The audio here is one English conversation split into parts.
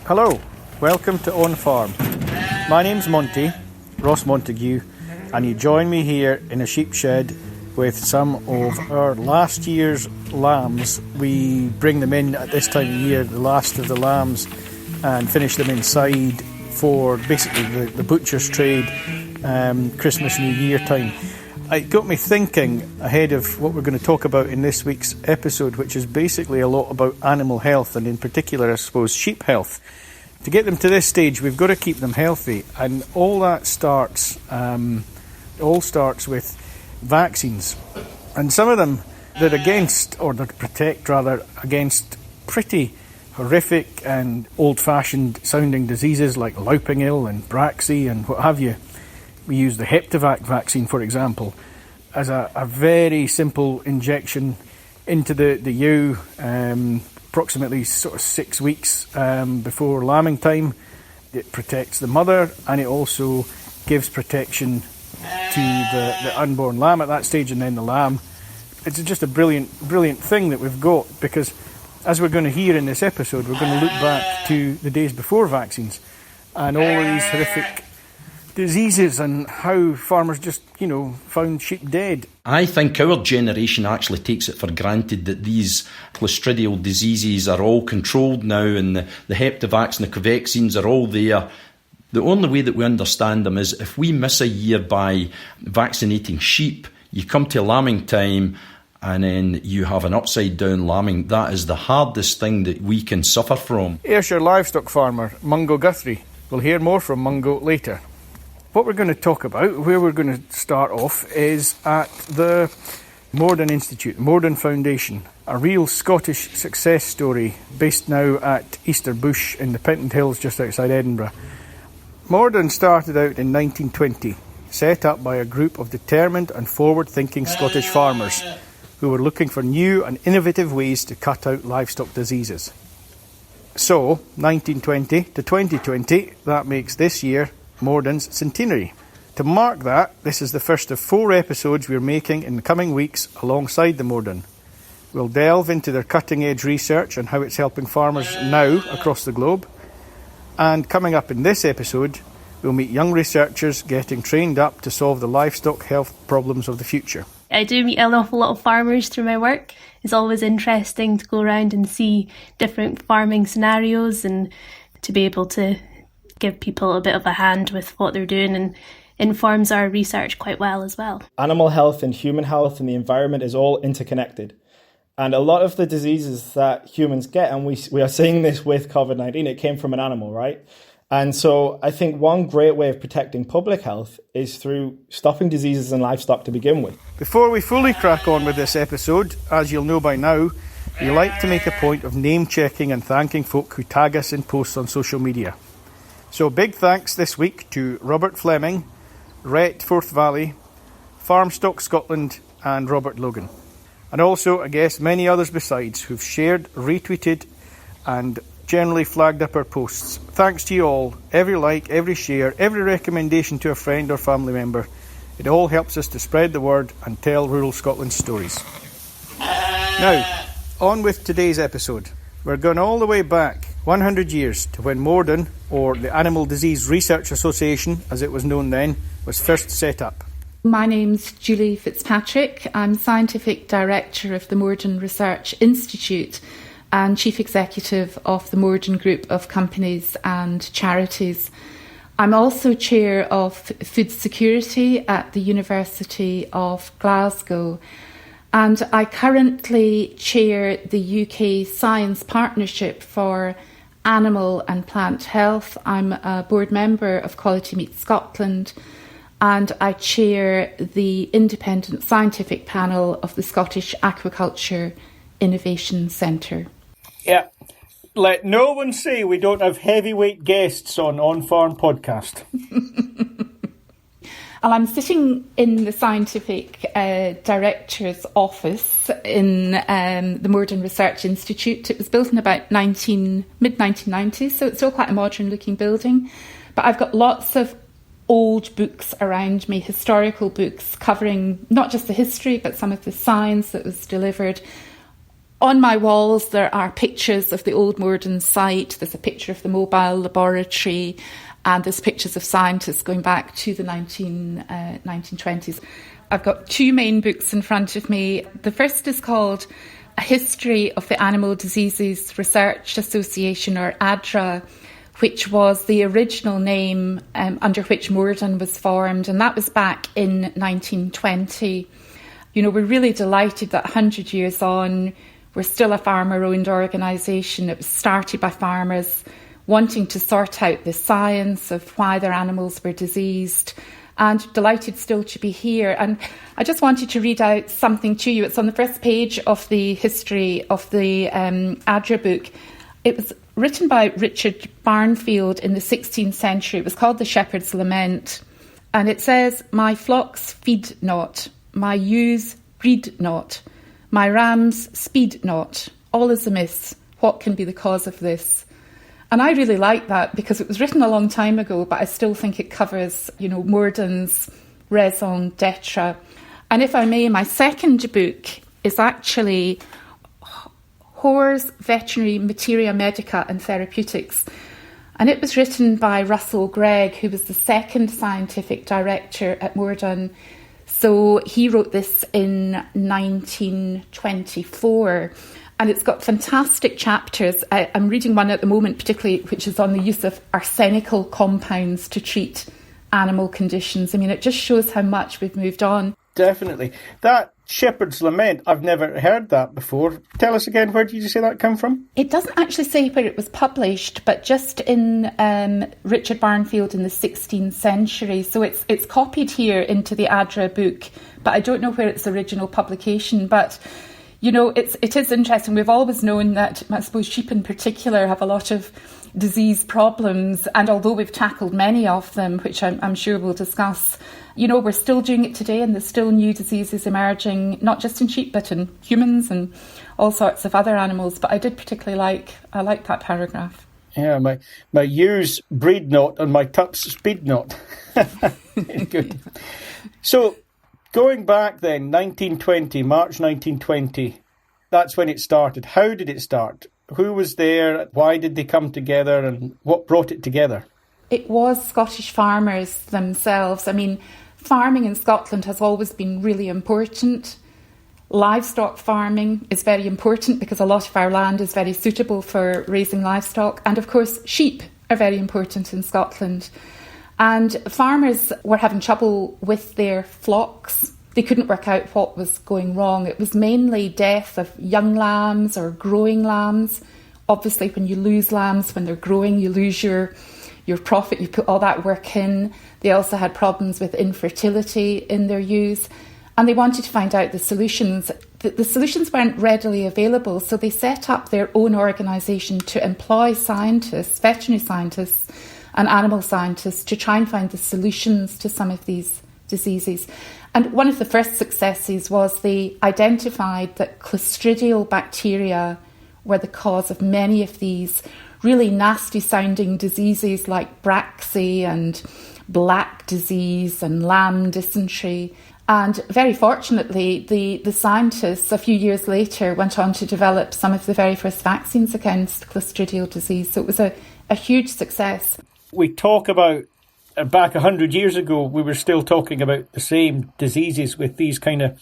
Hello, welcome to OnFARM. My name's Monty, Ross Montague, and you join me here in a sheep shed with some of our last year's lambs. We bring them in at this time of year, the last of the lambs, and finish them inside for basically the butcher's trade, Christmas, New Year time. It got me thinking ahead of what we're going to talk about in this week's episode, which is basically a lot about animal health, and in particular, I suppose, sheep health. To get them to this stage, we've got to keep them healthy, and all that starts with vaccines. And some of them, they're protect against pretty horrific and old-fashioned sounding diseases like louping ill and Braxy and what have you. We use the Heptavac vaccine, for example, as a very simple injection into the ewe, approximately sort of 6 weeks before lambing time. It protects the mother, and it also gives protection to the unborn lamb at that stage, and then the lamb. It's just a brilliant thing that we've got, because as we're going to hear in this episode, we're going to look back to the days before vaccines and all of these horrific diseases and how farmers just, found sheep dead. I think our generation actually takes it for granted that these clostridial diseases are all controlled now, and the Heptavacs and the Covaxines are all there. The only way that we understand them is if we miss a year by vaccinating sheep, you come to lambing time and then you have an upside down lambing. That is the hardest thing that we can suffer from. Ayrshire livestock farmer Mungo Guthrie. We'll hear more from Mungo later. What we're going to talk about, where we're going to start off, is at the Moredun Institute, Moredun Foundation, a real Scottish success story based now at Easter Bush in the Pentland Hills just outside Edinburgh. Moredun started out in 1920, set up by a group of determined and forward-thinking Scottish farmers who were looking for new and innovative ways to cut out livestock diseases. So, 1920 to 2020, that makes this year Moredun's centenary. To mark that, this is the first of 4 episodes we're making in the coming weeks alongside the Moredun. We'll delve into their cutting-edge research and how it's helping farmers now across the globe. And coming up in this episode, we'll meet young researchers getting trained up to solve the livestock health problems of the future. I do meet an awful lot of farmers through my work. It's always interesting to go around and see different farming scenarios and to be able to give people a bit of a hand with what they're doing, and informs our research quite well as well. Animal health and human health and the environment is all interconnected. And a lot of the diseases that humans get, and we are seeing this with COVID-19, it came from an animal, right? And so I think one great way of protecting public health is through stopping diseases in livestock to begin with. Before we fully crack on with this episode, as you'll know by now, we like to make a point of name-checking and thanking folk who tag us in posts on social media. So big thanks this week to Robert Fleming, Rhett Forth Valley, Farmstock Scotland and Robert Logan. And also, I guess, many others besides who've shared, retweeted and generally flagged up our posts. Thanks to you all. Every like, every share, every recommendation to a friend or family member. It all helps us to spread the word and tell rural Scotland's stories. Now, on with today's episode. We're going all the way back 100 years to when Moredun, or the Animal Disease Research Association as it was known then, was first set up. My name's Julie Fitzpatrick. I'm Scientific Director of the Moredun Research Institute and Chief Executive of the Moredun Group of Companies and Charities. I'm also Chair of Food Security at the University of Glasgow, and I currently chair the UK Science Partnership for Animal and Plant Health. I'm a board member of Quality Meat Scotland, and I chair the independent scientific panel of the Scottish Aquaculture Innovation Centre. Yeah, let no one say we don't have heavyweight guests on OnFARM podcast. Well, I'm sitting in the scientific director's office in the Moredun Research Institute. It was built in about mid-1990s, so it's still quite a modern-looking building. But I've got lots of old books around me, historical books covering not just the history, but some of the science that was delivered On my walls, there are pictures of the old Moredun site. There's a picture of the mobile laboratory, and there's pictures of scientists going back to the 1920s. I've got two main books in front of me. The first is called A History of the Animal Diseases Research Association, or ADRA, which was the original name under which Moredun was formed, and that was back in 1920. You know, we're really delighted that 100 years on, we're still a farmer-owned organisation. It was started by farmers wanting to sort out the science of why their animals were diseased, and delighted still to be here. And I just wanted to read out something to you. It's on the first page of the history of the ADRA book. It was written by Richard Barnfield in the 16th century. It was called The Shepherd's Lament. And it says, "My flocks feed not, my ewes breed not, my rams speed not, all is amiss, what can be the cause of this?" And I really like that because it was written a long time ago, but I still think it covers, you know, Moredun's raison d'etre. And if I may, my second book is actually Hoare's Veterinary Materia Medica and Therapeutics. And it was written by Russell Gregg, who was the second scientific director at Moredun. So he wrote this in 1924. And it's got fantastic chapters. I'm reading one at the moment, particularly, which is on the use of arsenical compounds to treat animal conditions. I mean, it just shows how much we've moved on. Definitely. That Shepherd's Lament, I've never heard that before. Tell us again, where did you say that come from? It doesn't actually say where it was published, but just in Richard Barnfield in the 16th century. So it's copied here into the ADRA book, but I don't know where its original publication. But you know, it is interesting. We've always known that, I suppose, sheep in particular have a lot of disease problems. And although we've tackled many of them, which I'm sure we'll discuss, you know, we're still doing it today, and there's still new diseases emerging, not just in sheep, but in humans and all sorts of other animals. But I did particularly like that paragraph. Yeah, my ewes breed not and my tups speed not. Good. So, going back then, 1920, March 1920, that's when it started. How did it start? Who was there? Why did they come together? And what brought it together? It was Scottish farmers themselves. I mean, farming in Scotland has always been really important. Livestock farming is very important because a lot of our land is very suitable for raising livestock. And of course, sheep are very important in Scotland. And farmers were having trouble with their flocks. They couldn't work out what was going wrong. It was mainly death of young lambs or growing lambs. Obviously, when you lose lambs, when they're growing, you lose your profit. You put all that work in. They also had problems with infertility in their ewes. And they wanted to find out the solutions. The solutions weren't readily available, so they set up their own organisation to employ scientists, veterinary scientists, and animal scientists to try and find the solutions to some of these diseases. And one of the first successes was they identified that Clostridial bacteria were the cause of many of these really nasty sounding diseases like Braxy and black disease and lamb dysentery. And very fortunately, the scientists a few years later went on to develop some of the very first vaccines against Clostridial disease. So it was a huge success. We talk about, back 100 years ago, we were still talking about the same diseases with these kind of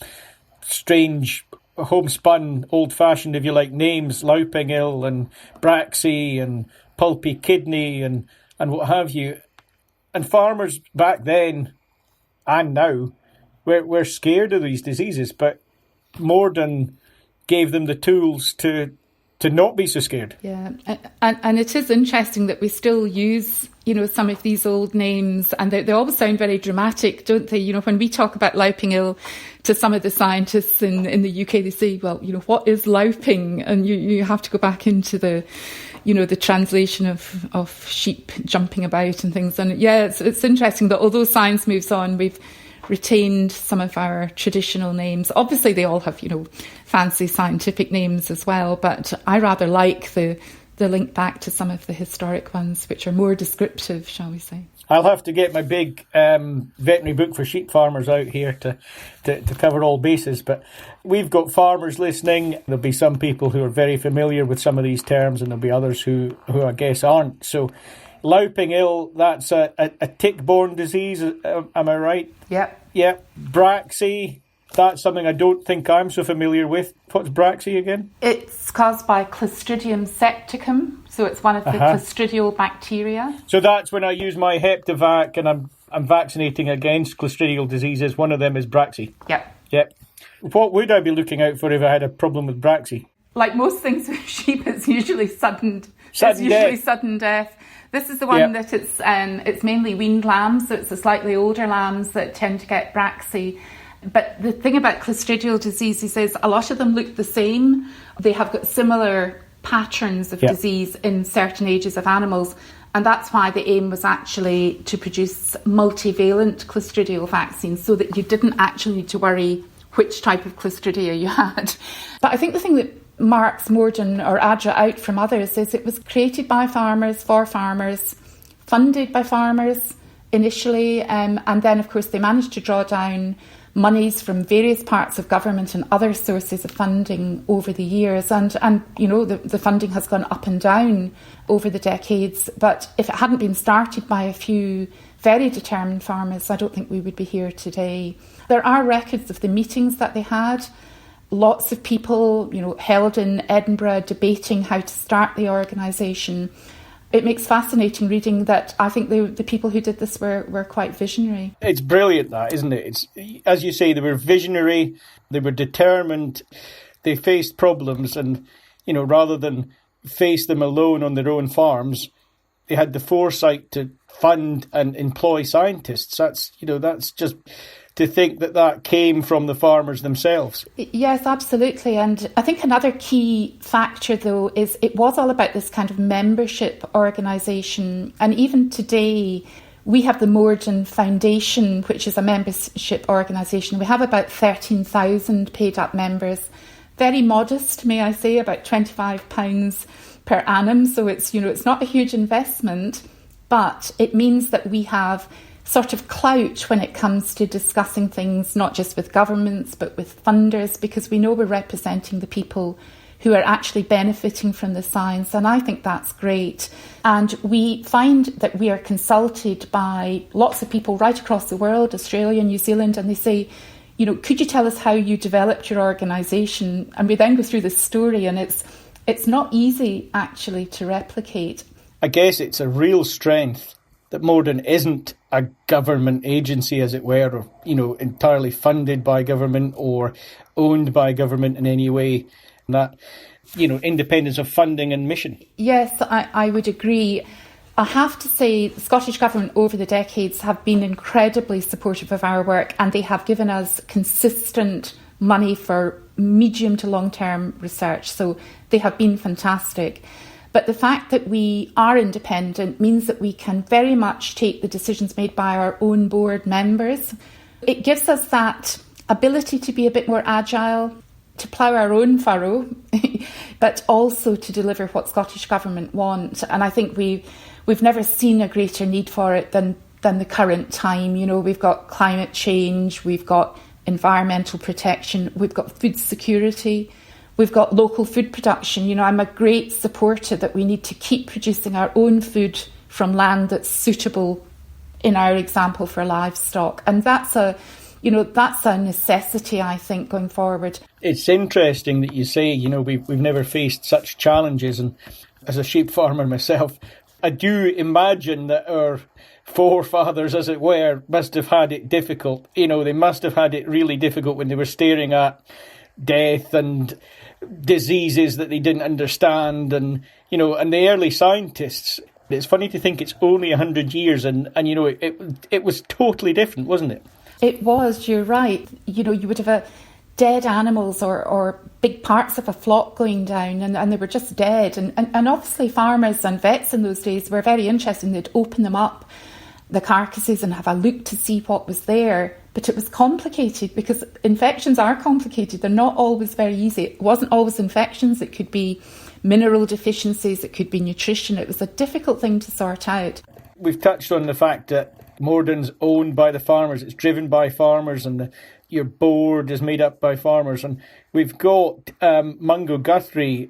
strange, homespun, old-fashioned, if you like, names, louping ill and Braxy and pulpy kidney and what have you. And farmers back then and now were scared of these diseases, but Moredun gave them the tools to not be so scared. Yeah, and it is interesting that we still use, you know, some of these old names, and they always sound very dramatic, don't they? You know, when we talk about louping ill to some of the scientists in the UK, they say, well, you know, what is louping? And you have to go back into the, you know, the translation of sheep jumping about and things. And yeah, it's interesting that although science moves on, we've retained some of our traditional names. Obviously, they all have, you know, fancy scientific names as well, but I rather like the link back to some of the historic ones, which are more descriptive, shall we say. I'll have to get my big veterinary book for sheep farmers out here to cover all bases. But we've got farmers listening. There'll be some people who are very familiar with some of these terms, and there'll be others who I guess aren't. So louping ill, that's a tick-borne disease, am I right? Yep. Yep. Braxy, that's something I don't think I'm so familiar with. What's Braxy again? It's caused by Clostridium septicum, so it's one of the clostridial bacteria. So that's when I use my Heptavac and I'm vaccinating against clostridial diseases. One of them is Braxy. Yep. What would I be looking out for if I had a problem with Braxy? Like most things with sheep, it's usually sudden death. This is the one that it's mainly weaned lambs, so it's the slightly older lambs that tend to get Braxy. But the thing about clostridial diseases is a lot of them look the same. They have got similar patterns of disease in certain ages of animals. And that's why the aim was actually to produce multivalent clostridial vaccines so that you didn't actually need to worry which type of Clostridia you had. But I think the thing that marks Moredun or ADRA out from others is it was created by farmers, for farmers, funded by farmers initially, and then of course they managed to draw down monies from various parts of government and other sources of funding over the years. And you know, the funding has gone up and down over the decades. But if it hadn't been started by a few very determined farmers, I don't think we would be here today. There are records of the meetings that they had. Lots of people, you know, held in Edinburgh debating how to start the organisation. It makes fascinating reading that I think the people who did this were quite visionary. It's brilliant, that, isn't it? It's, as you say, they were visionary, they were determined, they faced problems, and, you know, rather than face them alone on their own farms, they had the foresight to fund and employ scientists. That's just to think that came from the farmers themselves. Yes, absolutely. And I think another key factor, though, is it was all about this kind of membership organisation. And even today, we have the Moredun Foundation, which is a membership organisation. We have about 13,000 paid-up members. Very modest, may I say, about £25 per annum. So it's not a huge investment, but it means that we have sort of clout when it comes to discussing things, not just with governments, but with funders, because we know we're representing the people who are actually benefiting from the science. And I think that's great. And we find that we are consulted by lots of people right across the world, Australia, New Zealand, and they say, you know, could you tell us how you developed your organisation? And we then go through the story, and it's not easy actually to replicate. I guess it's a real strength that Moredun isn't a government agency, as it were, or, you know, entirely funded by government or owned by government in any way. And that, you know, independence of funding and mission. Yes, I would agree. I have to say, the Scottish Government over the decades have been incredibly supportive of our work, and they have given us consistent money for medium to long-term research. So they have been fantastic. But the fact that we are independent means that we can very much take the decisions made by our own board members. It gives us that ability to be a bit more agile, to plough our own furrow, but also to deliver what Scottish Government want. And I think we've never seen a greater need for it than the current time. You know, we've got climate change, we've got environmental protection, we've got food security. We've got local food production. You know, I'm a great supporter that we need to keep producing our own food from land that's suitable, in our example, for livestock. And that's a necessity, I think, going forward. It's interesting that you say, you know, we've never faced such challenges. And as a sheep farmer myself, I do imagine that our forefathers, as it were, must have had it difficult. You know, they must have had it really difficult when they were staring at death and diseases that they didn't understand, and, you know, and the early scientists, it's funny to think it's only 100 years and you know, it was totally different, wasn't it? It was, you're right. You know, you would have dead animals or big parts of a flock going down, and they were just dead, and obviously farmers and vets in those days were very interested. They'd open them up, the carcasses, and have a look to see what was there. But it was complicated because infections are complicated. They're not always very easy. It wasn't always infections. It could be mineral deficiencies. It could be nutrition. It was a difficult thing to sort out. We've touched on the fact that Moredun's owned by the farmers, it's driven by farmers, and your board is made up by farmers. And we've got Mungo Guthrie